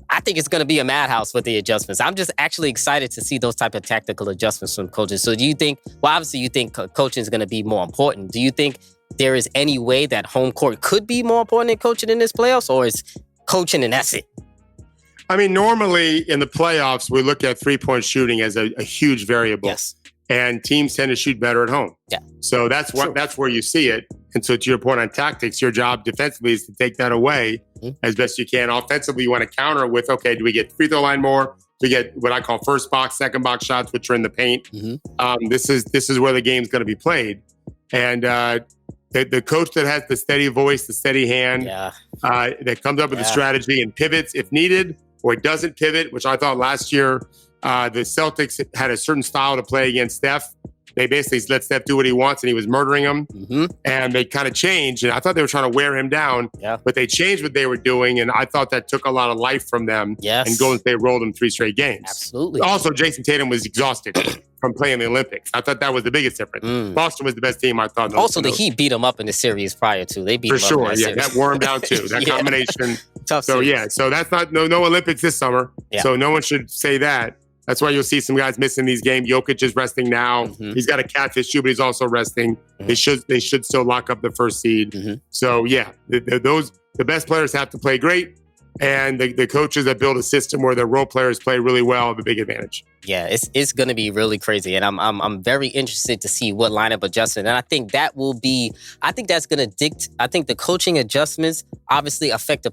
it's going to be a madhouse with the adjustments. I'm just actually excited to see those type of tactical adjustments from coaches. So do you think, obviously you think coaching is going to be more important. Do you think there is any way that home court could be more important than coaching in this playoffs, or is coaching and that's it? I mean, normally in the playoffs, we look at three-point shooting as a huge variable. Yes. And teams tend to shoot better at home. Yeah. So that's where you see it. And so to your point on tactics, your job defensively is to take that away as best you can. Offensively, you want to counter with, okay, do we get free throw line more? Do we get what I call first box, second box shots, which are in the paint? This is where the game's going to be played. And the coach that has the steady voice, the steady hand, that comes up with a strategy and pivots if needed, or doesn't pivot, which I thought last year, the Celtics had a certain style to play against Steph. They basically let Steph do what he wants, and he was murdering him. And they kind of changed, and I thought they were trying to wear him down. But they changed what they were doing, and I thought that took a lot of life from them. And Golden State rolled them 3 straight games. Absolutely. Also, Jason Tatum was exhausted from playing the Olympics. I thought that was the biggest difference. Boston was the best team, I thought. Also, the Heat beat him up in the series prior to. They beat him up. For sure, that wore him down too. That combination. Tough so series. so that's not no Olympics this summer. So no one should say that. That's why you'll see some guys missing these games. Jokic is resting now. He's got a calf issue, but he's also resting. They should still lock up the first seed. So the best players have to play great, and the coaches that build a system where the role players play really well have a big advantage. Yeah, it's going to be really crazy, and I'm very interested to see what lineup adjustment. And I think that's going to I think the coaching adjustments obviously affect the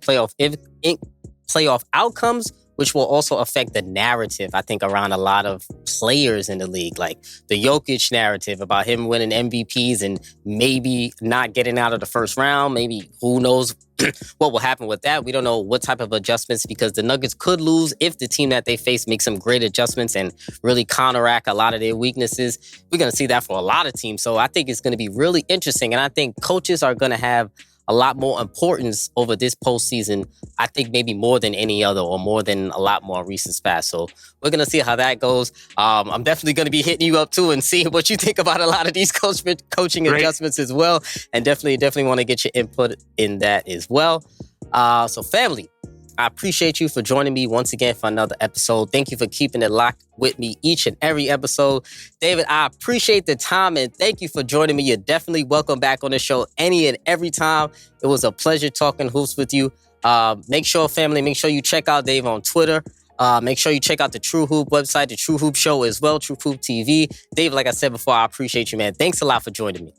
playoff outcomes, which will also affect the narrative, I think, around a lot of players in the league. Like the Jokic narrative about him winning MVPs and maybe not getting out of the first round. Maybe who knows what will happen with that. We don't know what type of adjustments, because the Nuggets could lose if the team that they face makes some great adjustments and really counteract a lot of their weaknesses. We're going to see that for a lot of teams. So I think it's going to be really interesting. And I think coaches are going to have a lot more importance over this postseason. I think maybe more than any other, or more than a lot more recent past. So we're going to see how that goes. I'm definitely going to be hitting you up too and seeing what you think about a lot of these coaching adjustments as well. And definitely want to get your input in that as well. So family, I appreciate you for joining me once again for another episode. Thank you for keeping it locked with me each and every episode. David, I appreciate the time and thank you for joining me. You're definitely welcome back on the show any and every time. It was a pleasure talking hoops with you. Make sure you check out Dave on Twitter. Make sure you check out the TrueHoop website, the TrueHoop show as well, TrueHoop TV. Dave, like I said before, I appreciate you, man. Thanks a lot for joining me.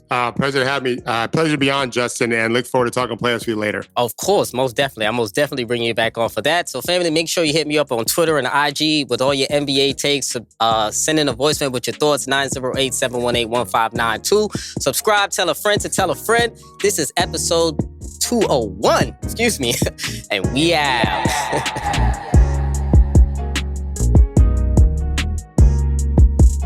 Pleasure to have me. Pleasure to be on, Justin, and look forward to talking playoffs with you later. Of course, most definitely. I'm most definitely bringing you back on for that. So, family, make sure you hit me up on Twitter and IG with all your NBA takes. Send in a voicemail with your thoughts, 908-718-1592. Subscribe, tell a friend to tell a friend. This is episode 201, and we out.